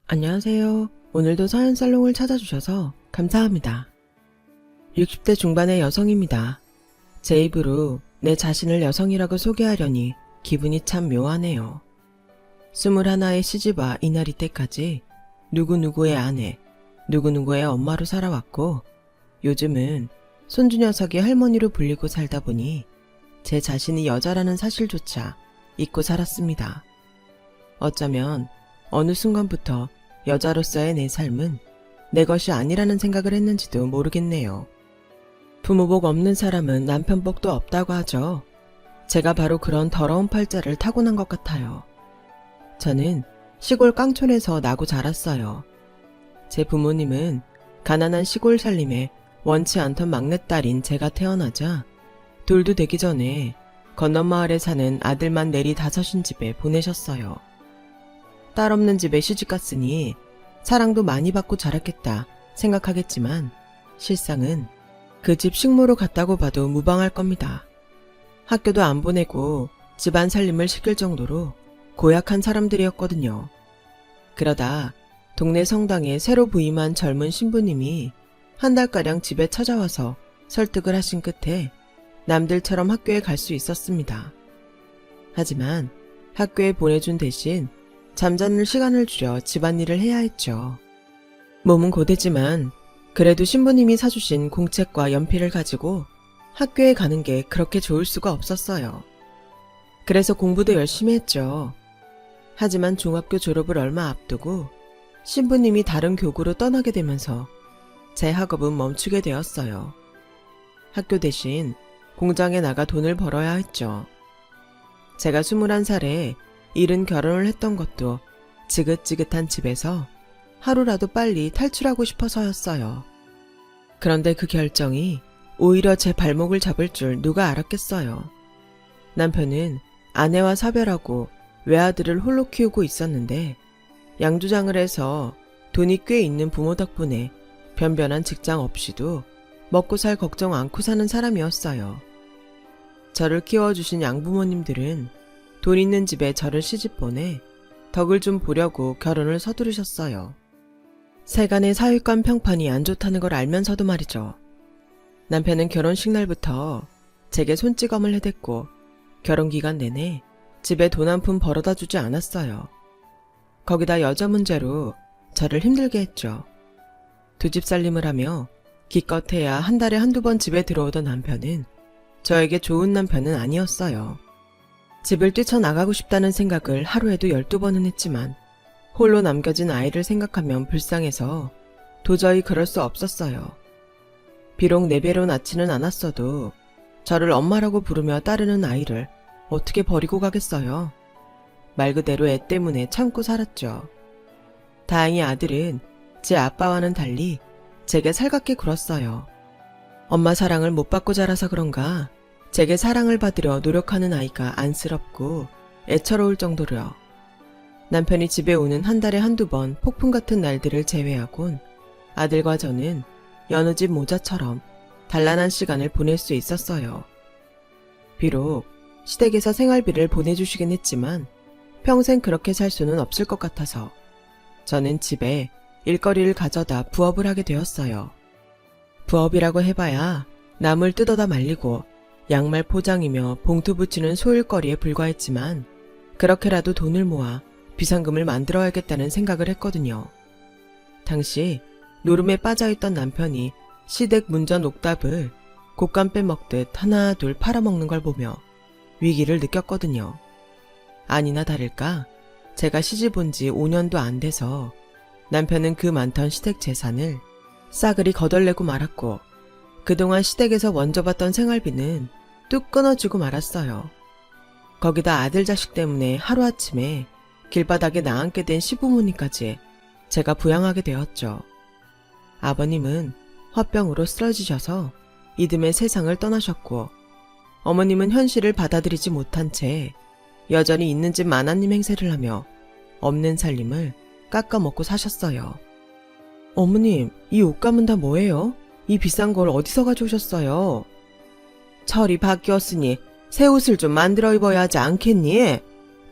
안녕하세요. 오늘도 서현살롱을 찾아주셔서 감사합니다. 60대 중반의 여성입니다. 제 입으로 내 자신을 여성이라고 소개하려니 기분이 참 묘하네요. 21의 시집와 이날이 때까지 누구누구의 아내, 누구누구의 엄마로 살아왔고 요즘은 손주 녀석이 할머니로 불리고 살다 보니 제 자신이 여자라는 사실조차 잊고 살았습니다. 어쩌면 어느 순간부터 여자로서의 내 삶은 내 것이 아니라는 생각을 했는지도 모르겠네요. 부모복 없는 사람은 남편복도 없다고 하죠. 제가 바로 그런 더러운 팔자를 타고난 것 같아요. 저는 시골 깡촌에서 나고 자랐어요. 제 부모님은 가난한 시골 살림에 원치 않던 막내딸인 제가 태어나자 돌도 되기 전에 건너마을에 사는 아들만 내리 다섯인 집에 보내셨어요. 딸 없는 집에 시집갔으니 사랑도 많이 받고 자랐겠다 생각하겠지만 실상은 그 집 식모로 갔다고 봐도 무방할 겁니다. 학교도 안 보내고 집안 살림을 시킬 정도로 고약한 사람들이었거든요. 그러다 동네 성당에 새로 부임한 젊은 신부님이 한 달가량 집에 찾아와서 설득을 하신 끝에 남들처럼 학교에 갈 수 있었습니다. 하지만 학교에 보내준 대신 잠자는 시간을 줄여 집안일을 해야 했죠. 몸은 고되지만 그래도 신부님이 사주신 공책과 연필을 가지고 학교에 가는 게 그렇게 좋을 수가 없었어요. 그래서 공부도 열심히 했죠. 하지만 중학교 졸업을 얼마 앞두고 신부님이 다른 교구로 떠나게 되면서 제 학업은 멈추게 되었어요. 학교 대신 공장에 나가 돈을 벌어야 했죠. 제가 21살에 이른 결혼을 했던 것도 지긋지긋한 집에서 하루라도 빨리 탈출하고 싶어서였어요. 그런데 그 결정이 오히려 제 발목을 잡을 줄 누가 알았겠어요. 남편은 아내와 사별하고 외아들을 홀로 키우고 있었는데 양조장을 해서 돈이 꽤 있는 부모 덕분에 변변한 직장 없이도 먹고 살 걱정 않고 사는 사람이었어요. 저를 키워주신 양부모님들은 돈 있는 집에 저를 시집 보내 덕을 좀 보려고 결혼을 서두르셨어요. 세간의 사육관 평판이 안 좋다는 걸 알면서도 말이죠. 남편은 결혼식 날부터 제게 손찌검을 해댔고 결혼기간 내내 집에 돈 한 푼 벌어다 주지 않았어요. 거기다 여자 문제로 저를 힘들게 했죠. 두 집 살림을 하며 기껏해야 한 달에 한두 번 집에 들어오던 남편은 저에게 좋은 남편은 아니었어요. 집을 뛰쳐나가고 싶다는 생각을 하루에도 12번은 했지만 홀로 남겨진 아이를 생각하면 불쌍해서 도저히 그럴 수 없었어요. 비록 내 배로 낳지는 않았어도 저를 엄마라고 부르며 따르는 아이를 어떻게 버리고 가겠어요. 말 그대로 애 때문에 참고 살았죠. 다행히 아들은 제 아빠와는 달리 제게 살갑게 굴었어요. 엄마 사랑을 못 받고 자라서 그런가 제게 사랑을 받으려 노력하는 아이가 안쓰럽고 애처로울 정도로요. 남편이 집에 오는 한 달에 한두 번 폭풍 같은 날들을 제외하곤 아들과 저는 여느 집 모자처럼 단란한 시간을 보낼 수 있었어요. 비록 시댁에서 생활비를 보내주시긴 했지만 평생 그렇게 살 수는 없을 것 같아서 저는 집에 일거리를 가져다 부업을 하게 되었어요. 부업이라고 해봐야 나물 뜯어다 말리고 양말 포장이며 봉투 붙이는 소일거리에 불과했지만 그렇게라도 돈을 모아 비상금을 만들어야겠다는 생각을 했거든요. 당시 노름에 빠져있던 남편이 시댁 문전 옥답을 곶감 빼먹듯 하나 둘 팔아먹는 걸 보며 위기를 느꼈거든요. 아니나 다를까 제가 시집 온 지 5년도 안 돼서 남편은 그 많던 시댁 재산을 싸그리 거덜내고 말았고 그동안 시댁에서 먼저 받던 생활비는 뚝 끊어지고 말았어요. 거기다 아들 자식 때문에 하루아침에 길바닥에 나앉게 된 시부모님까지 제가 부양하게 되었죠. 아버님은 화병으로 쓰러지셔서 이듬해 세상을 떠나셨고 어머님은 현실을 받아들이지 못한 채 여전히 있는 집 마나님 행세를 하며 없는 살림을 깎아먹고 사셨어요. 어머님, 이 옷감은 다 뭐예요? 이 비싼 걸 어디서 가져오셨어요? 철이 바뀌었으니 새 옷을 좀 만들어 입어야 하지 않겠니?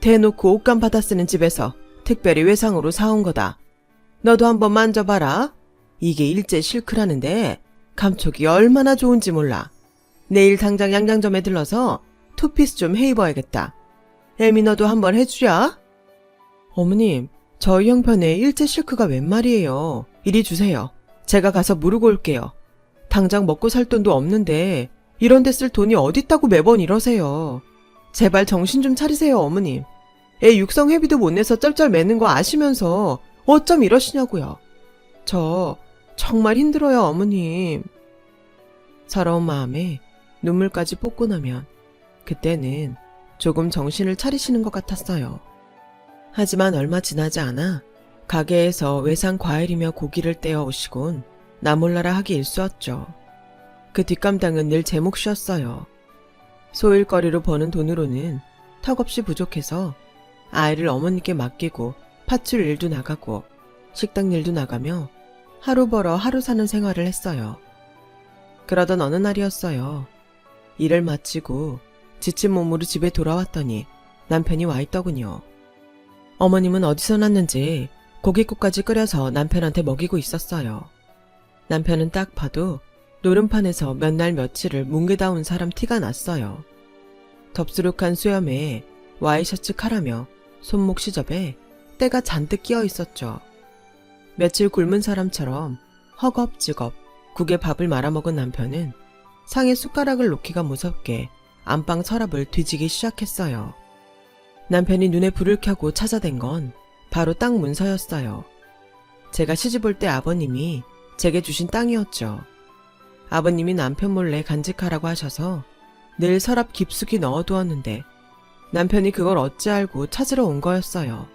대놓고 옷감 받아 쓰는 집에서 특별히 외상으로 사온 거다. 너도 한번 만져봐라. 이게 일제 실크라는데 감촉이 얼마나 좋은지 몰라. 내일 당장 양장점에 들러서 투피스 좀 해 입어야겠다. 애미 너도 한번 해주랴. 어머님, 저희 형편에 일제 실크가 웬 말이에요. 이리 주세요. 제가 가서 무르고 올게요. 당장 먹고 살 돈도 없는데 이런 데 쓸 돈이 어딨다고 매번 이러세요. 제발 정신 좀 차리세요, 어머님. 애 육성 회비도 못 내서 쩔쩔매는 거 아시면서 어쩜 이러시냐고요. 저 정말 힘들어요, 어머님. 서러운 마음에 눈물까지 뽑고 나면 그때는 조금 정신을 차리시는 것 같았어요. 하지만 얼마 지나지 않아 가게에서 외상 과일이며 고기를 떼어 오시곤 나 몰라라 하기 일쑤였죠. 그 뒷감당은 늘 제 몫이었어요. 소일거리로 버는 돈으로는 턱없이 부족해서 아이를 어머니께 맡기고 파출 일도 나가고 식당 일도 나가며 하루 벌어 하루 사는 생활을 했어요. 그러던 어느 날이었어요. 일을 마치고 지친 몸으로 집에 돌아왔더니 남편이 와 있더군요. 어머님은 어디서 났는지 고깃국까지 끓여서 남편한테 먹이고 있었어요. 남편은 딱 봐도 노름판에서 몇 날 며칠을 뭉개다 온 사람 티가 났어요. 덥수룩한 수염에 와이셔츠 칼하며 손목 시접에 때가 잔뜩 끼어 있었죠. 며칠 굶은 사람처럼 허겁지겁 국에 밥을 말아먹은 남편은 상에 숟가락을 놓기가 무섭게 안방 서랍을 뒤지기 시작했어요. 남편이 눈에 불을 켜고 찾아댄 건 바로 땅 문서였어요. 제가 시집올 때 아버님이 제게 주신 땅이었죠. 아버님이 남편 몰래 간직하라고 하셔서 늘 서랍 깊숙이 넣어두었는데 남편이 그걸 어찌 알고 찾으러 온 거였어요.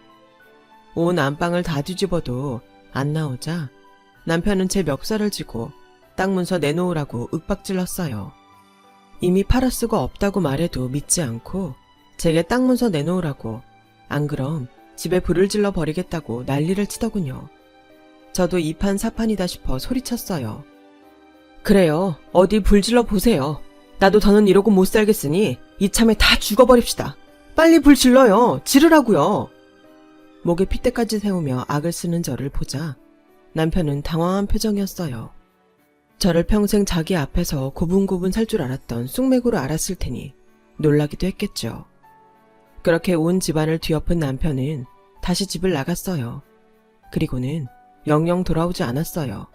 온 안방을 다 뒤집어도 안 나오자 남편은 제 멱살을 쥐고 땅 문서 내놓으라고 윽박질렀어요. 이미 팔아 쓰고 없다고 말해도 믿지 않고 제게 땅 문서 내놓으라고, 안 그럼 집에 불을 질러 버리겠다고 난리를 치더군요. 저도 이판사판이다 싶어 소리쳤어요. 그래요. 어디 불 질러 보세요. 나도 더는 이러고 못 살겠으니 이참에 다 죽어버립시다. 빨리 불 질러요. 지르라고요. 목에 핏대까지 세우며 악을 쓰는 저를 보자 남편은 당황한 표정이었어요. 저를 평생 자기 앞에서 고분고분 살 줄 알았던 쑥맥으로 알았을 테니 놀라기도 했겠죠. 그렇게 온 집안을 뒤엎은 남편은 다시 집을 나갔어요. 그리고는 영영 돌아오지 않았어요.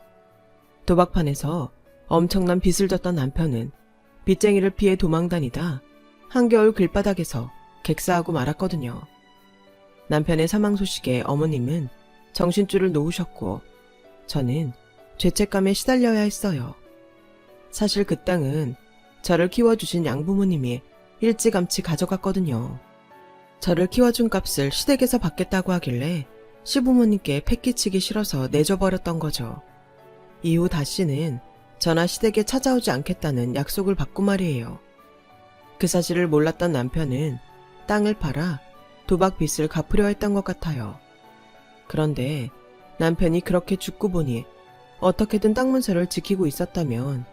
도박판에서 엄청난 빚을 졌던 남편은 빚쟁이를 피해 도망다니다 한겨울 길바닥에서 객사하고 말았거든요. 남편의 사망 소식에 어머님은 정신줄을 놓으셨고 저는 죄책감에 시달려야 했어요. 사실 그 땅은 저를 키워주신 양부모님이 일찌감치 가져갔거든요. 저를 키워준 값을 시댁에서 받겠다고 하길래 시부모님께 패기치기 싫어서 내줘버렸던 거죠. 이후 다시는 저나 시댁에 찾아오지 않겠다는 약속을 받고 말이에요. 그 사실을 몰랐던 남편은 땅을 팔아 도박 빚을 갚으려 했던 것 같아요. 그런데 남편이 그렇게 죽고 보니 어떻게든 땅 문서를 지키고 있었다면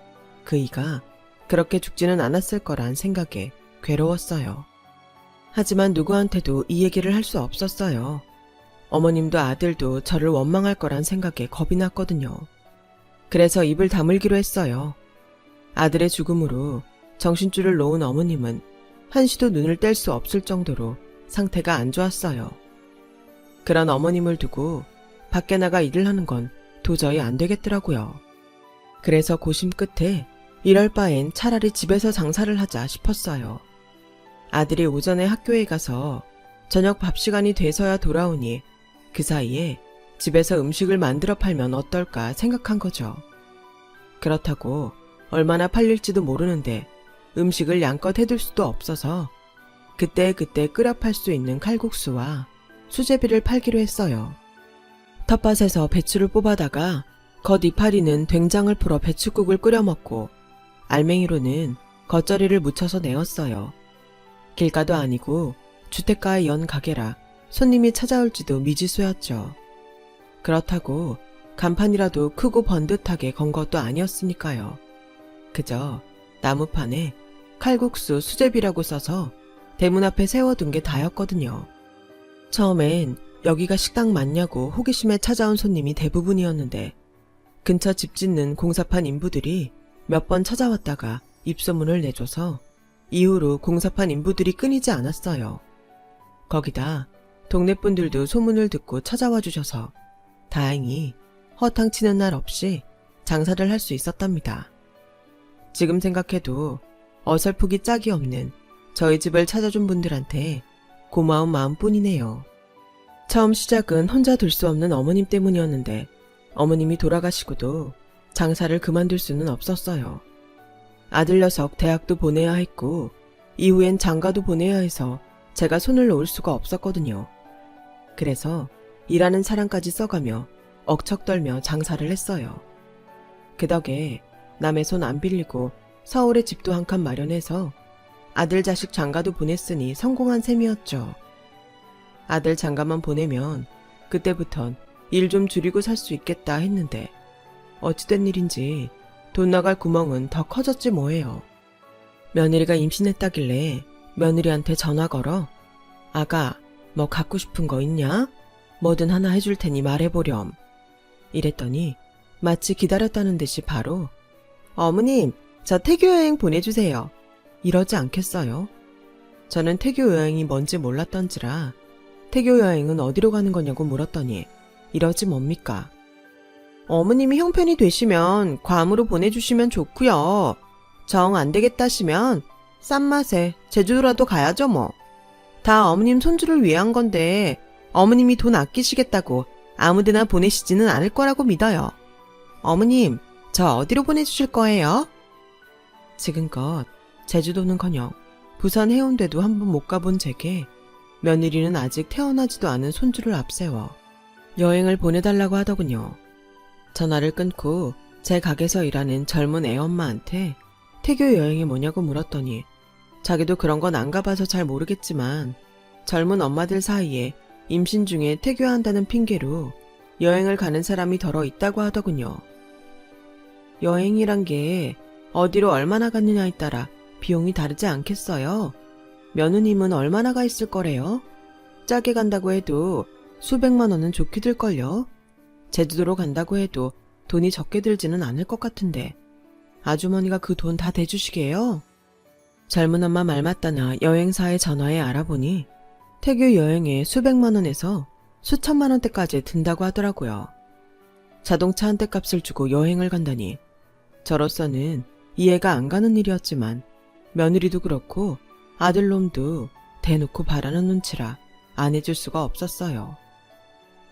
그이가 그렇게 죽지는 않았을 거란 생각에 괴로웠어요. 하지만 누구한테도 이 얘기를 할 수 없었어요. 어머님도 아들도 저를 원망할 거란 생각에 겁이 났거든요. 그래서 입을 다물기로 했어요. 아들의 죽음으로 정신줄을 놓은 어머님은 한시도 눈을 뗄 수 없을 정도로 상태가 안 좋았어요. 그런 어머님을 두고 밖에 나가 일을 하는 건 도저히 안 되겠더라고요. 그래서 고심 끝에 이럴 바엔 차라리 집에서 장사를 하자 싶었어요. 아들이 오전에 학교에 가서 저녁 밥 시간이 돼서야 돌아오니 그 사이에 집에서 음식을 만들어 팔면 어떨까 생각한 거죠. 그렇다고 얼마나 팔릴지도 모르는데 음식을 양껏 해둘 수도 없어서 그때그때 끓여 팔 수 있는 칼국수와 수제비를 팔기로 했어요. 텃밭에서 배추를 뽑아다가 겉 이파리는 된장을 풀어 배추국을 끓여 먹고 알맹이로는 겉절이를 묻혀서 내었어요. 길가도 아니고 주택가에 연 가게라 손님이 찾아올지도 미지수였죠. 그렇다고 간판이라도 크고 번듯하게 건 것도 아니었으니까요. 그저 나무판에 칼국수 수제비라고 써서 대문 앞에 세워둔 게 다였거든요. 처음엔 여기가 식당 맞냐고 호기심에 찾아온 손님이 대부분이었는데 근처 집 짓는 공사판 인부들이 몇 번 찾아왔다가 입소문을 내줘서 이후로 공사판 인부들이 끊이지 않았어요. 거기다 동네 분들도 소문을 듣고 찾아와 주셔서 다행히 허탕치는 날 없이 장사를 할 수 있었답니다. 지금 생각해도 어설프기 짝이 없는 저희 집을 찾아준 분들한테 고마운 마음뿐이네요. 처음 시작은 혼자 둘 수 없는 어머님 때문이었는데 어머님이 돌아가시고도 장사를 그만둘 수는 없었어요. 아들 녀석 대학도 보내야 했고 이후엔 장가도 보내야 해서 제가 손을 놓을 수가 없었거든요. 그래서 일하는 사람까지 써가며 억척떨며 장사를 했어요. 그 덕에 남의 손 안 빌리고 서울에 집도 한 칸 마련해서 아들 자식 장가도 보냈으니 성공한 셈이었죠. 아들 장가만 보내면 그때부턴 일 좀 줄이고 살 수 있겠다 했는데 어찌된 일인지 돈 나갈 구멍은 더 커졌지 뭐예요. 며느리가 임신했다길래 며느리한테 전화 걸어 아가 뭐 갖고 싶은 거 있냐? 뭐든 하나 해줄 테니 말해보렴. 이랬더니 마치 기다렸다는 듯이 바로 어머님 저 태교 여행 보내주세요. 이러지 않겠어요? 저는 태교 여행이 뭔지 몰랐던지라 태교 여행은 어디로 가는 거냐고 물었더니 이러지 뭡니까? 어머님이 형편이 되시면 괌으로 보내주시면 좋고요. 정 안 되겠다시면 싼 맛에 제주도라도 가야죠 뭐. 다 어머님 손주를 위한 건데 어머님이 돈 아끼시겠다고 아무데나 보내시지는 않을 거라고 믿어요. 어머님 저 어디로 보내주실 거예요? 지금껏 제주도는커녕 부산 해운대도 한 번 못 가본 제게 며느리는 아직 태어나지도 않은 손주를 앞세워 여행을 보내달라고 하더군요. 전화를 끊고 제 가게에서 일하는 젊은 애엄마한테 태교 여행이 뭐냐고 물었더니 자기도 그런 건 안 가봐서 잘 모르겠지만 젊은 엄마들 사이에 임신 중에 태교한다는 핑계로 여행을 가는 사람이 더러 있다고 하더군요. 여행이란 게 어디로 얼마나 갔느냐에 따라 비용이 다르지 않겠어요? 며느님은 얼마나 가 있을 거래요? 짜게 간다고 해도 수백만 원은 좋게 들걸요? 제주도로 간다고 해도 돈이 적게 들지는 않을 것 같은데 아주머니가 그 돈 다 대주시게요? 젊은 엄마 말 맞다나 여행사에 전화해 알아보니 태교 여행에 수백만 원에서 수천만 원대까지 든다고 하더라고요. 자동차 한 대 값을 주고 여행을 간다니 저로서는 이해가 안 가는 일이었지만 며느리도 그렇고 아들놈도 대놓고 바라는 눈치라 안 해줄 수가 없었어요.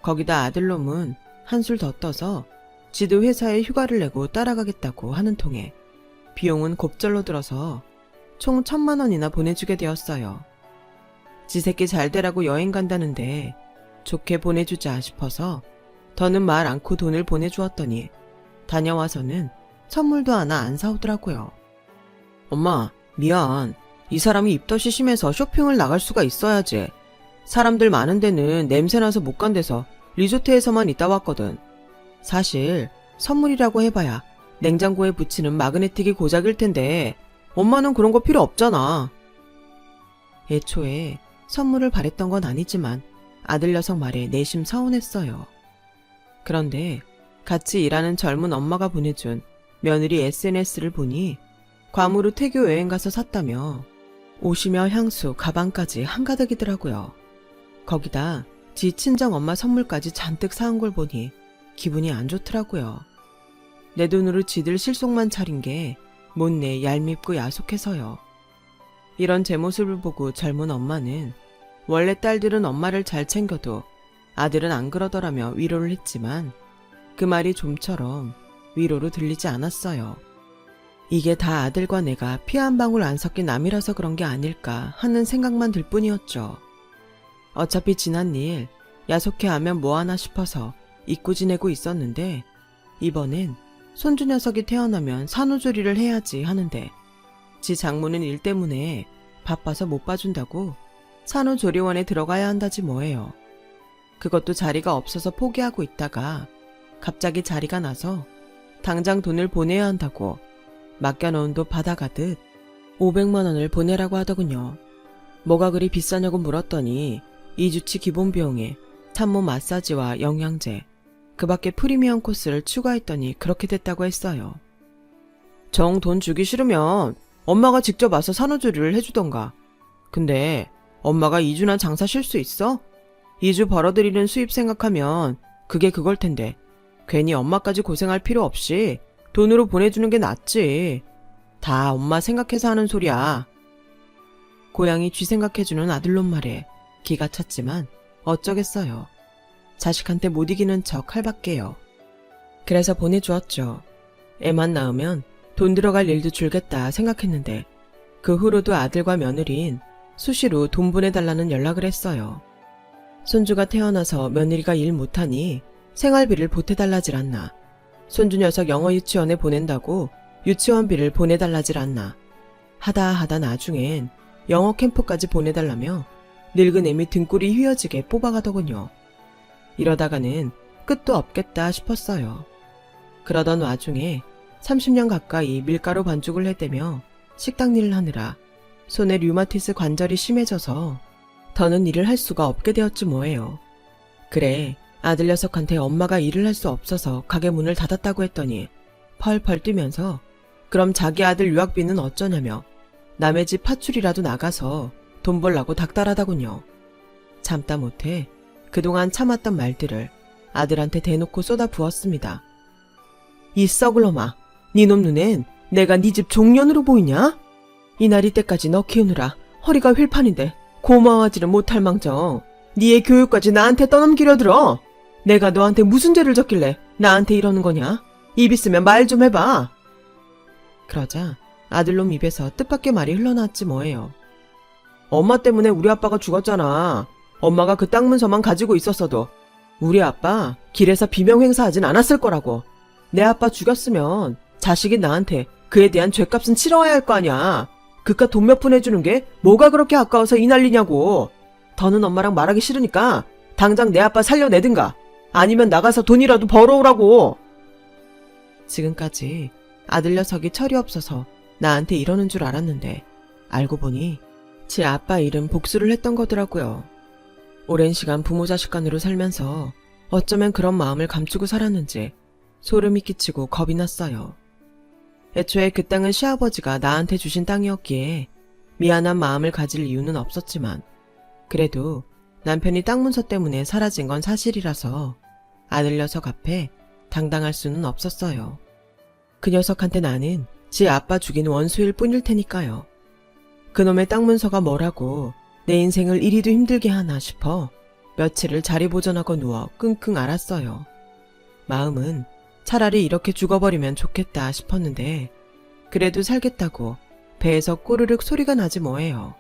거기다 아들놈은 한술 더 떠서 지도 회사에 휴가를 내고 따라가겠다고 하는 통에 비용은 곱절로 들어서 총 1,000만 원이나 보내주게 되었어요. 지 새끼 잘 되라고 여행 간다는데 좋게 보내주자 싶어서 더는 말 않고 돈을 보내주었더니 다녀와서는 선물도 하나 안 사오더라고요. 엄마 미안. 이 사람이 입덧이 심해서 쇼핑을 나갈 수가 있어야지. 사람들 많은 데는 냄새나서 못 간대서 리조트에서만 있다 왔거든. 사실 선물이라고 해봐야 냉장고에 붙이는 마그네틱이 고작일 텐데 엄마는 그런 거 필요 없잖아. 애초에 선물을 바랬던 건 아니지만 아들 녀석 말에 내심 서운했어요. 그런데 같이 일하는 젊은 엄마가 보내준 며느리 SNS를 보니 괌으로 태교 여행 가서 샀다며 옷이며 향수, 가방까지 한가득이더라고요. 거기다 지 친정 엄마 선물까지 잔뜩 사온 걸 보니 기분이 안 좋더라고요. 내 돈으로 지들 실속만 차린 게 못내 얄밉고 야속해서요. 이런 제 모습을 보고 젊은 엄마는 원래 딸들은 엄마를 잘 챙겨도 아들은 안 그러더라며 위로를 했지만 그 말이 좀처럼 위로로 들리지 않았어요. 이게 다 아들과 내가 피 한 방울 안 섞인 남이라서 그런 게 아닐까 하는 생각만 들 뿐이었죠. 어차피 지난 일 야속해하면 뭐하나 싶어서 잊고 지내고 있었는데 이번엔 손주 녀석이 태어나면 산후조리를 해야지 하는데 지 장모는 일 때문에 바빠서 못 봐준다고 산후조리원에 들어가야 한다지 뭐예요. 그것도 자리가 없어서 포기하고 있다가 갑자기 자리가 나서 당장 돈을 보내야 한다고 맡겨놓은 돈 받아가듯 500만 원을 보내라고 하더군요. 뭐가 그리 비싸냐고 물었더니 2주치 기본 비용에 산모 마사지와 영양제, 그 밖에 프리미엄 코스를 추가했더니 그렇게 됐다고 했어요. 정 돈 주기 싫으면 엄마가 직접 와서 산후조리를 해주던가. 근데 엄마가 2주나 장사 쉴 수 있어? 2주 벌어들이는 수입 생각하면 그게 그걸 텐데 괜히 엄마까지 고생할 필요 없이 돈으로 보내주는 게 낫지. 다 엄마 생각해서 하는 소리야. 고양이 쥐 생각해주는 아들놈 말에 기가 찼지만 어쩌겠어요. 자식한테 못 이기는 척 할밖에요. 그래서 보내주었죠. 애만 낳으면 돈 들어갈 일도 줄겠다 생각했는데 그 후로도 아들과 며느리인 수시로 돈 보내달라는 연락을 했어요. 손주가 태어나서 며느리가 일 못하니 생활비를 보태달라질 않나. 손주 녀석 영어 유치원에 보낸다고 유치원비를 보내달라질 않나. 하다 나중엔 영어 캠프까지 보내달라며 늙은 애미 등골이 휘어지게 뽑아가더군요. 이러다가는 끝도 없겠다 싶었어요. 그러던 와중에 30년 가까이 밀가루 반죽을 해대며 식당 일을 하느라 손에 류마티스 관절이 심해져서 더는 일을 할 수가 없게 되었지 뭐예요. 그래, 아들 녀석한테 엄마가 일을 할 수 없어서 가게 문을 닫았다고 했더니 펄펄 뛰면서 그럼 자기 아들 유학비는 어쩌냐며 남의 집 파출이라도 나가서 돈 벌라고 닥달하다군요. 참다 못해 그동안 참았던 말들을 아들한테 대놓고 쏟아 부었습니다. 이 썩을 놈아, 니놈 눈엔 내가 네 집 종년으로 보이냐? 이날이 때까지 너 키우느라 허리가 휠판인데 고마워하지를 못할 망정 니의 교육까지 나한테 떠넘기려 들어. 내가 너한테 무슨 죄를 졌길래 나한테 이러는 거냐? 입 있으면 말 좀 해봐. 그러자 아들놈 입에서 뜻밖의 말이 흘러나왔지 뭐예요. 엄마 때문에 우리 아빠가 죽었잖아. 엄마가 그 땅 문서만 가지고 있었어도 우리 아빠 길에서 비명 행사하진 않았을 거라고. 내 아빠 죽였으면 자식이 나한테 그에 대한 죗값은 치러야 할 거 아니야. 그깟 돈 몇 푼 해주는 게 뭐가 그렇게 아까워서 이 난리냐고. 더는 엄마랑 말하기 싫으니까 당장 내 아빠 살려내든가 아니면 나가서 돈이라도 벌어오라고. 지금까지 아들 녀석이 철이 없어서 나한테 이러는 줄 알았는데 알고 보니 제 아빠 일은 복수를 했던 거더라고요. 오랜 시간 부모 자식 간으로 살면서 어쩌면 그런 마음을 감추고 살았는지 소름이 끼치고 겁이 났어요. 애초에 그 땅은 시아버지가 나한테 주신 땅이었기에 미안한 마음을 가질 이유는 없었지만 그래도 남편이 땅 문서 때문에 사라진 건 사실이라서 아들 녀석 앞에 당당할 수는 없었어요. 그 녀석한테 나는 지 아빠 죽인 원수일 뿐일 테니까요. 그놈의 땅 문서가 뭐라고 내 인생을 이리도 힘들게 하나 싶어 며칠을 자리 보전하고 누워 끙끙 앓았어요. 마음은 차라리 이렇게 죽어버리면 좋겠다 싶었는데 그래도 살겠다고 배에서 꼬르륵 소리가 나지 뭐예요.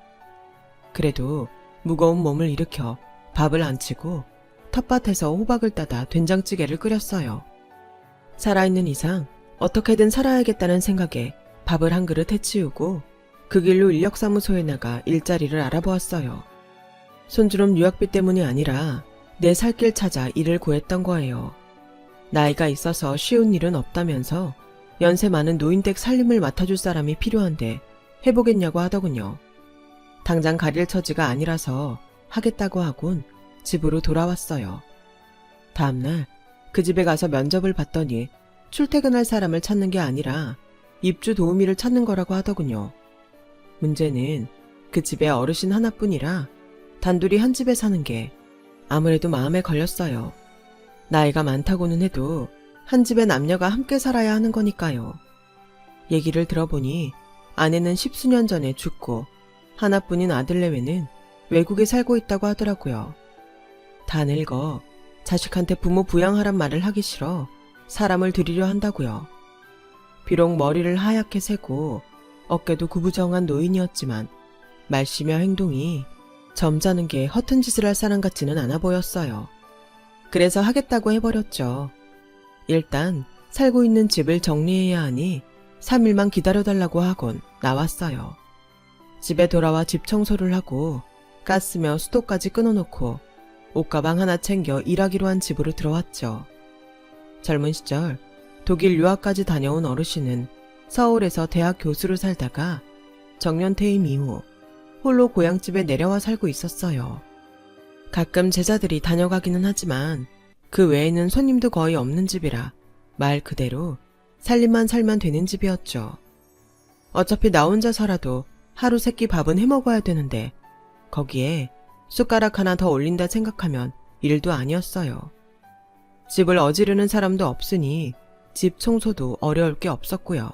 그래도 무거운 몸을 일으켜 밥을 안 치고 텃밭에서 호박을 따다 된장찌개를 끓였어요. 살아있는 이상 어떻게든 살아야겠다는 생각에 밥을 한 그릇 해치우고 그 길로 인력사무소에 나가 일자리를 알아보았어요. 손주름 유학비 때문이 아니라 내 살 길 찾아 일을 구했던 거예요. 나이가 있어서 쉬운 일은 없다면서 연세 많은 노인댁 살림을 맡아줄 사람이 필요한데 해보겠냐고 하더군요. 당장 가릴 처지가 아니라서 하겠다고 하곤 집으로 돌아왔어요. 다음날 그 집에 가서 면접을 봤더니 출퇴근할 사람을 찾는 게 아니라 입주 도우미를 찾는 거라고 하더군요. 문제는 그 집에 어르신 하나뿐이라 단둘이 한 집에 사는 게 아무래도 마음에 걸렸어요. 나이가 많다고는 해도 한 집에 남녀가 함께 살아야 하는 거니까요. 얘기를 들어보니 아내는 10수년 전에 죽고 하나뿐인 아들 내외는 외국에 살고 있다고 하더라고요. 다 늙어 자식한테 부모 부양하란 말을 하기 싫어 사람을 들이려 한다고요. 비록 머리를 하얗게 세고 어깨도 구부정한 노인이었지만 말씨며 행동이 점잖은 게 허튼 짓을 할 사람 같지는 않아 보였어요. 그래서 하겠다고 해버렸죠. 일단 살고 있는 집을 정리해야 하니 3일만 기다려달라고 하곤 나왔어요. 집에 돌아와 집 청소를 하고 가스며 수도까지 끊어놓고 옷가방 하나 챙겨 일하기로 한 집으로 들어왔죠. 젊은 시절 독일 유학까지 다녀온 어르신은 서울에서 대학 교수로 살다가 정년 퇴임 이후 홀로 고향집에 내려와 살고 있었어요. 가끔 제자들이 다녀가기는 하지만 그 외에는 손님도 거의 없는 집이라 말 그대로 살림만 살면 되는 집이었죠. 어차피 나 혼자 살아도 하루 세끼 밥은 해먹어야 되는데 거기에 숟가락 하나 더 올린다 생각하면 일도 아니었어요. 집을 어지르는 사람도 없으니 집 청소도 어려울 게 없었고요.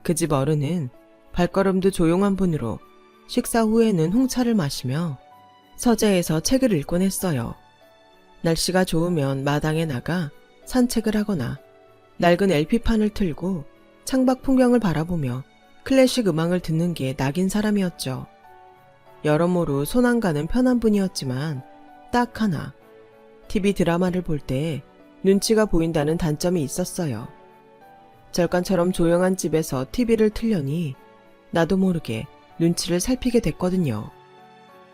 그 집 어른은 발걸음도 조용한 분으로 식사 후에는 홍차를 마시며 서재에서 책을 읽곤 했어요. 날씨가 좋으면 마당에 나가 산책을 하거나 낡은 LP판을 틀고 창밖 풍경을 바라보며 클래식 음악을 듣는 게 낙인 사람이었죠. 여러모로 손 안 가는 편한 분이었지만 딱 하나, TV 드라마를 볼 때 눈치가 보인다는 단점이 있었어요. 절간처럼 조용한 집에서 TV를 틀려니 나도 모르게 눈치를 살피게 됐거든요.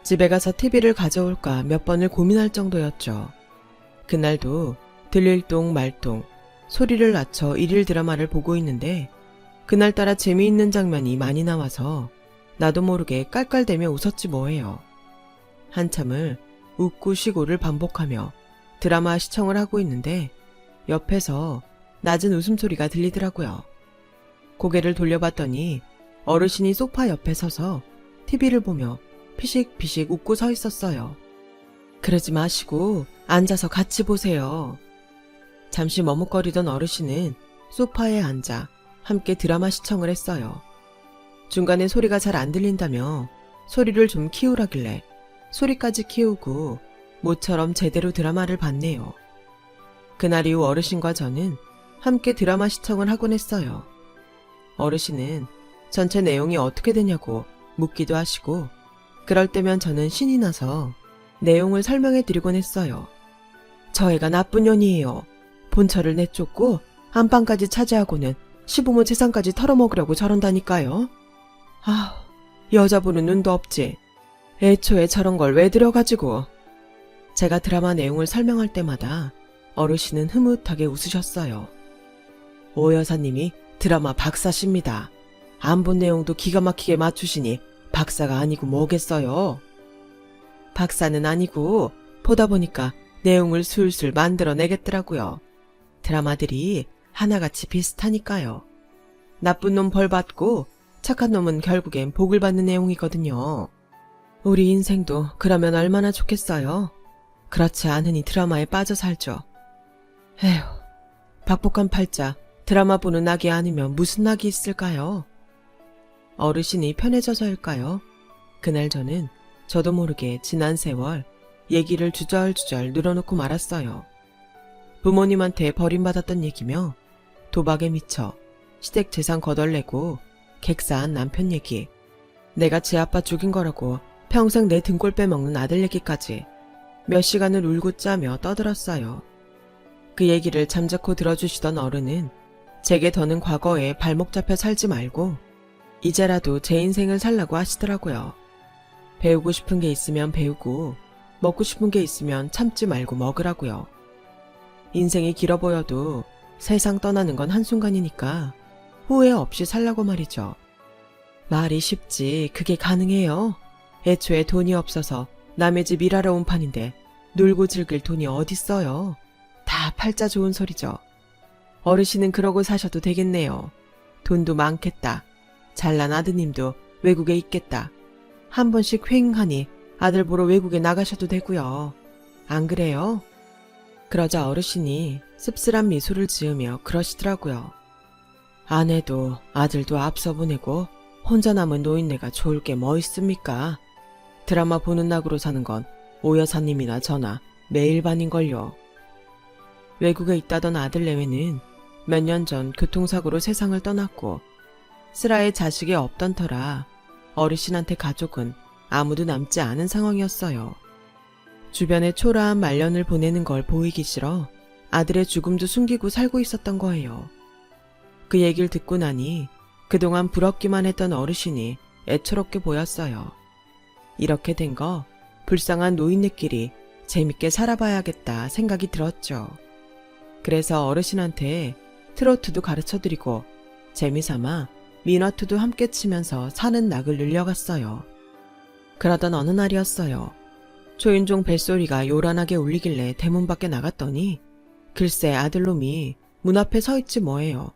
집에 가서 TV를 가져올까 몇 번을 고민할 정도였죠. 그날도 들릴동 말동 소리를 낮춰 일일 드라마를 보고 있는데 그날따라 재미있는 장면이 많이 나와서 나도 모르게 깔깔대며 웃었지 뭐예요. 한참을 웃고 쉬고를 반복하며 드라마 시청을 하고 있는데 옆에서 낮은 웃음소리가 들리더라고요. 고개를 돌려봤더니 어르신이 소파 옆에 서서 TV를 보며 피식피식 웃고 서 있었어요. 그러지 마시고 앉아서 같이 보세요. 잠시 머뭇거리던 어르신은 소파에 앉아 함께 드라마 시청을 했어요. 중간에 소리가 잘 안 들린다며 소리를 좀 키우라길래 소리까지 키우고 모처럼 제대로 드라마를 봤네요. 그날 이후 어르신과 저는 함께 드라마 시청을 하곤 했어요. 어르신은 전체 내용이 어떻게 되냐고 묻기도 하시고 그럴 때면 저는 신이 나서 내용을 설명해 드리곤 했어요. 저 애가 나쁜 년이에요. 본처를 내쫓고 안방까지 차지하고는 시부모 재산까지 털어먹으려고 저런다니까요. 아, 여자 보는 눈도 없지. 애초에 저런 걸 왜 들여가지고. 제가 드라마 내용을 설명할 때마다 어르신은 흐뭇하게 웃으셨어요. 오 여사님이 드라마 박사십니다. 안 본 내용도 기가 막히게 맞추시니 박사가 아니고 뭐겠어요. 박사는 아니고 보다 보니까 내용을 술술 만들어내겠더라고요. 드라마들이 하나같이 비슷하니까요. 나쁜 놈 벌 받고 착한 놈은 결국엔 복을 받는 내용이거든요. 우리 인생도 그러면 얼마나 좋겠어요. 그렇지 않으니 드라마에 빠져 살죠. 에휴, 박복한 팔자 드라마 보는 낙이 아니면 무슨 낙이 있을까요? 어르신이 편해져서일까요? 그날 저도 모르게 지난 세월 얘기를 주절주절 늘어놓고 말았어요. 부모님한테 버림받았던 얘기며 도박에 미쳐 시댁 재산 거덜내고 객사한 남편 얘기, 내가 제 아빠 죽인 거라고 평생 내 등골 빼먹는 아들 얘기까지 몇 시간을 울고 짜며 떠들었어요. 그 얘기를 잠자코 들어주시던 어른은 제게 더는 과거에 발목 잡혀 살지 말고 이제라도 제 인생을 살라고 하시더라고요. 배우고 싶은 게 있으면 배우고 먹고 싶은 게 있으면 참지 말고 먹으라고요. 인생이 길어 보여도 세상 떠나는 건 한순간이니까 후회 없이 살라고 말이죠. 말이 쉽지 그게 가능해요? 애초에 돈이 없어서 남의 집 일하러 온 판인데 놀고 즐길 돈이 어딨어요. 다 팔자 좋은 소리죠. 어르신은 그러고 사셔도 되겠네요. 돈도 많겠다. 잘난 아드님도 외국에 있겠다. 한 번씩 휑하니 아들 보러 외국에 나가셔도 되고요. 안 그래요? 그러자 어르신이 씁쓸한 미소를 지으며 그러시더라고요. 아내도 아들도 앞서 보내고 혼자 남은 노인네가 좋을 게 뭐 있습니까? 드라마 보는 낙으로 사는 건 오 여사님이나 저나 매일 반인걸요. 외국에 있다던 아들 내외는 몇 년 전 교통사고로 세상을 떠났고 슬아의 자식이 없던 터라 어르신한테 가족은 아무도 남지 않은 상황이었어요. 주변에 초라한 말년을 보내는 걸 보이기 싫어 아들의 죽음도 숨기고 살고 있었던 거예요. 그 얘기를 듣고 나니 그동안 부럽기만 했던 어르신이 애처롭게 보였어요. 이렇게 된 거 불쌍한 노인네끼리 재밌게 살아봐야겠다 생각이 들었죠. 그래서 어르신한테 트로트도 가르쳐드리고 재미삼아 민화투도 함께 치면서 사는 낙을 늘려갔어요. 그러던 어느 날이었어요. 초인종 벨소리가 요란하게 울리길래 대문 밖에 나갔더니 글쎄 아들놈이 문 앞에 서 있지 뭐예요.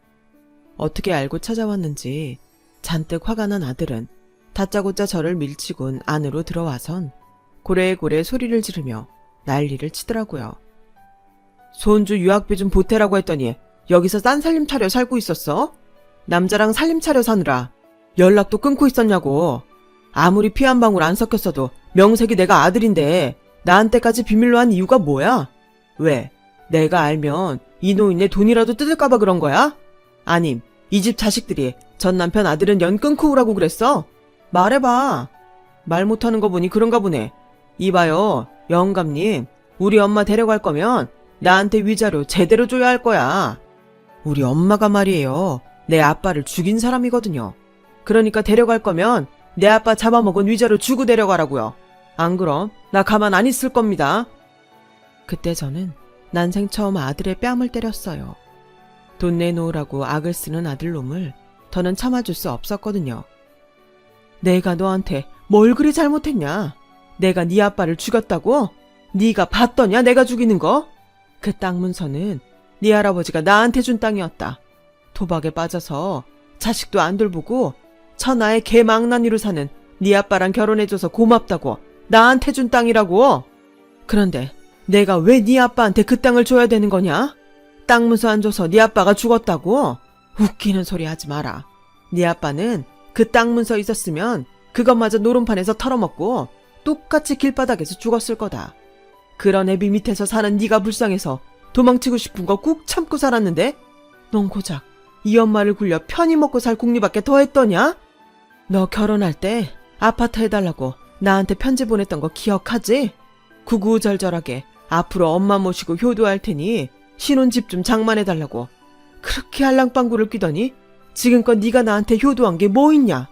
어떻게 알고 찾아왔는지 잔뜩 화가 난 아들은 다짜고짜 저를 밀치곤 안으로 들어와선 고래고래 소리를 지르며 난리를 치더라고요. 손주 유학비 좀 보태라고 했더니 여기서 딴 살림 차려 살고 있었어? 남자랑 살림 차려 사느라 연락도 끊고 있었냐고. 아무리 피 한 방울 안 섞였어도 명색이 내가 아들인데 나한테까지 비밀로 한 이유가 뭐야? 왜? 내가 알면 이 노인네 돈이라도 뜯을까봐 그런 거야? 아님 이 집 자식들이 전 남편 아들은 연 끊고 오라고 그랬어? 말해봐. 말 못하는 거 보니 그런가 보네. 이봐요 영감님, 우리 엄마 데려갈 거면 나한테 위자료 제대로 줘야 할 거야. 우리 엄마가 말이에요, 내 아빠를 죽인 사람이거든요. 그러니까 데려갈 거면 내 아빠 잡아먹은 위자료 주고 데려가라고요. 안 그럼 나 가만 안 있을 겁니다. 그때 저는 난생 처음 아들의 뺨을 때렸어요. 돈 내놓으라고 악을 쓰는 아들놈을 더는 참아줄 수 없었거든요. 내가 너한테 뭘 그리 잘못했냐? 내가 네 아빠를 죽였다고? 네가 봤더냐 내가 죽이는 거? 그 땅 문서는 네 할아버지가 나한테 준 땅이었다. 도박에 빠져서 자식도 안 돌보고 천하의 개망나니로 사는 네 아빠랑 결혼해줘서 고맙다고 나한테 준 땅이라고. 그런데 내가 왜 네 아빠한테 그 땅을 줘야 되는 거냐? 땅 문서 안 줘서 네 아빠가 죽었다고? 웃기는 소리 하지 마라. 네 아빠는 그 땅 문서 있었으면 그것마저 노름판에서 털어먹고 똑같이 길바닥에서 죽었을 거다. 그런 애비 밑에서 사는 네가 불쌍해서 도망치고 싶은 거 꾹 참고 살았는데 넌 고작 이 엄마를 굴려 편히 먹고 살 궁리밖에 더 했더냐? 너 결혼할 때 아파트 해달라고 나한테 편지 보냈던 거 기억하지? 구구절절하게 앞으로 엄마 모시고 효도할 테니 신혼집 좀 장만해달라고 그렇게 알랑방구를 끼더니 지금껏 네가 나한테 효도한 게 뭐 있냐?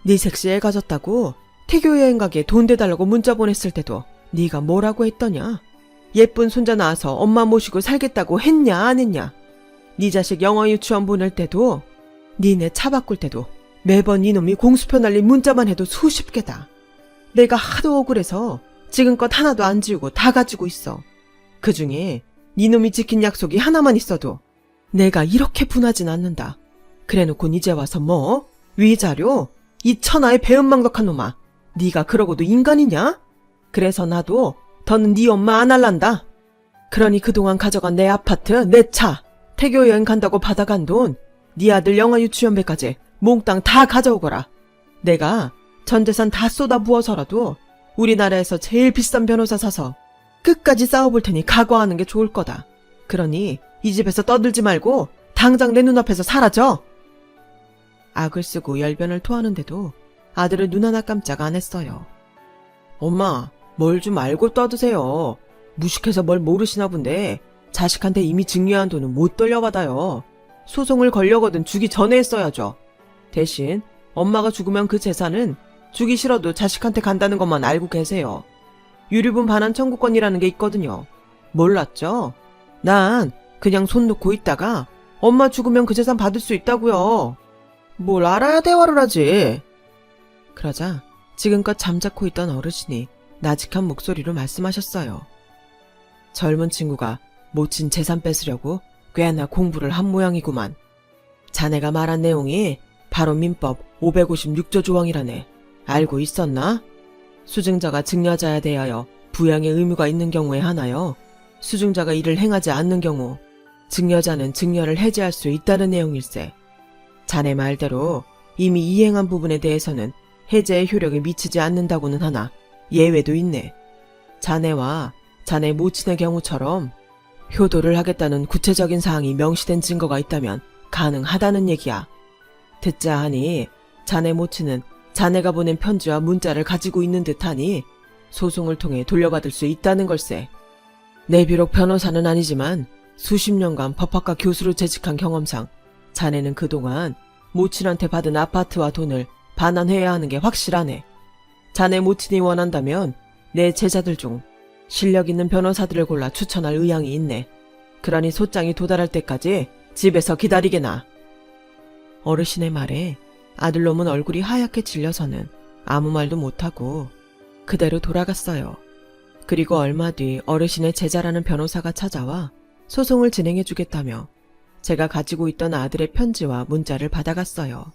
네 섹시 애 가졌다고 태교 여행 가게 돈 대달라고 문자 보냈을 때도 네가 뭐라고 했더냐? 예쁜 손자 낳아서 엄마 모시고 살겠다고 했냐 안 했냐? 네 자식 영어 유치원 보낼 때도 니네 차 바꿀 때도 매번 이놈이 공수표 날린 문자만 해도 수십 개다. 내가 하도 억울해서 지금껏 하나도 안 지우고 다 가지고 있어. 그중에 니놈이 지킨 약속이 하나만 있어도 내가 이렇게 분하진 않는다. 그래놓고 이제 와서 뭐? 위자료? 이 천하의 배은망덕한 놈아. 네가 그러고도 인간이냐? 그래서 나도 더는 네 엄마 안 할란다. 그러니 그동안 가져간 내 아파트, 내 차, 태교 여행 간다고 받아간 돈, 네 아들 영어 유치원비까지 몽땅 다 가져오거라. 내가 전 재산 다 쏟아 부어서라도 우리나라에서 제일 비싼 변호사 사서 끝까지 싸워볼 테니 각오하는 게 좋을 거다. 그러니 이 집에서 떠들지 말고 당장 내 눈앞에서 사라져. 악을 쓰고 열변을 토하는데도 아들은 눈 하나 깜짝 안 했어요. 엄마, 뭘 좀 알고 떠드세요. 무식해서 뭘 모르시나 본데 자식한테 이미 증여한 돈은 못 돌려받아요. 소송을 걸려거든 주기 전에 했어야죠. 대신 엄마가 죽으면 그 재산은 주기 싫어도 자식한테 간다는 것만 알고 계세요. 유류분 반환 청구권이라는 게 있거든요. 몰랐죠? 난 그냥 손 놓고 있다가 엄마 죽으면 그 재산 받을 수 있다고요. 뭘 알아야 대화를 하지. 그러자 지금껏 잠자코 있던 어르신이 나직한 목소리로 말씀하셨어요. 젊은 친구가 모친 재산 뺏으려고 꽤나 공부를 한 모양이구만. 자네가 말한 내용이 바로 민법 556조 조항이라네. 알고 있었나? 수증자가 증여자에 대하여 부양의 의무가 있는 경우에 하나요. 수증자가 이를 행하지 않는 경우 증여자는 증여를 해지할 수 있다는 내용일세. 자네 말대로 이미 이행한 부분에 대해서는 해제의 효력이 미치지 않는다고는 하나 예외도 있네. 자네와 자네 모친의 경우처럼 효도를 하겠다는 구체적인 사항이 명시된 증거가 있다면 가능하다는 얘기야. 듣자 하니 자네 모친은 자네가 보낸 편지와 문자를 가지고 있는 듯하니 소송을 통해 돌려받을 수 있다는 걸세. 내 비록 변호사는 아니지만 수십 년간 법학과 교수로 재직한 경험상 자네는 그동안 모친한테 받은 아파트와 돈을 반환해야 하는 게 확실하네. 자네 모친이 원한다면 내 제자들 중 실력 있는 변호사들을 골라 추천할 의향이 있네. 그러니 소장이 도달할 때까지 집에서 기다리게나. 어르신의 말에 아들놈은 얼굴이 하얗게 질려서는 아무 말도 못하고 그대로 돌아갔어요. 그리고 얼마 뒤 어르신의 제자라는 변호사가 찾아와 소송을 진행해주겠다며 제가 가지고 있던 아들의 편지와 문자를 받아갔어요.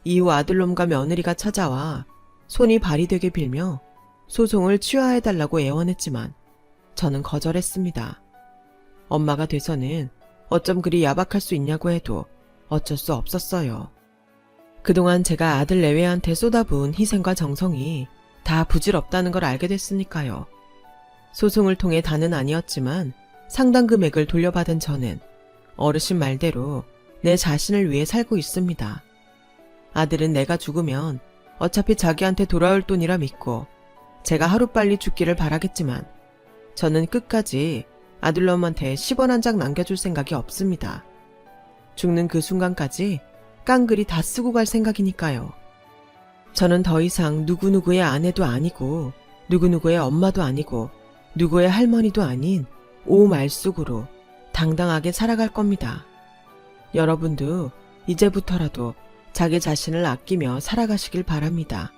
이후 아들놈과 며느리가 찾아와 손이 발휘되게 빌며 소송을 취하해달라고 애원했지만 저는 거절했습니다. 엄마가 돼서는 어쩜 그리 야박할 수 있냐고 해도 어쩔 수 없었어요. 그동안 제가 아들 내외한테 쏟아부은 희생과 정성이 다 부질없다는 걸 알게 됐으니까요. 소송을 통해 다는 아니었지만 상당 금액을 돌려받은 저는 어르신 말대로 내 자신을 위해 살고 있습니다. 아들은 내가 죽으면 어차피 자기한테 돌아올 돈이라 믿고 제가 하루빨리 죽기를 바라겠지만 저는 끝까지 아들놈한테 10원 한 장 남겨줄 생각이 없습니다. 죽는 그 순간까지 깡그리 다 쓰고 갈 생각이니까요. 저는 더 이상 누구누구의 아내도 아니고 누구누구의 엄마도 아니고 누구의 할머니도 아닌 오말쑥으로 당당하게 살아갈 겁니다. 여러분도 이제부터라도 자기 자신을 아끼며 살아가시길 바랍니다.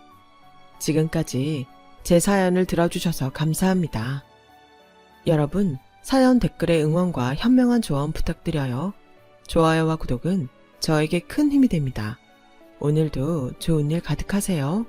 지금까지 제 사연을 들어주셔서 감사합니다. 여러분, 사연 댓글에 응원과 현명한 조언 부탁드려요. 좋아요와 구독은 저에게 큰 힘이 됩니다. 오늘도 좋은 일 가득하세요.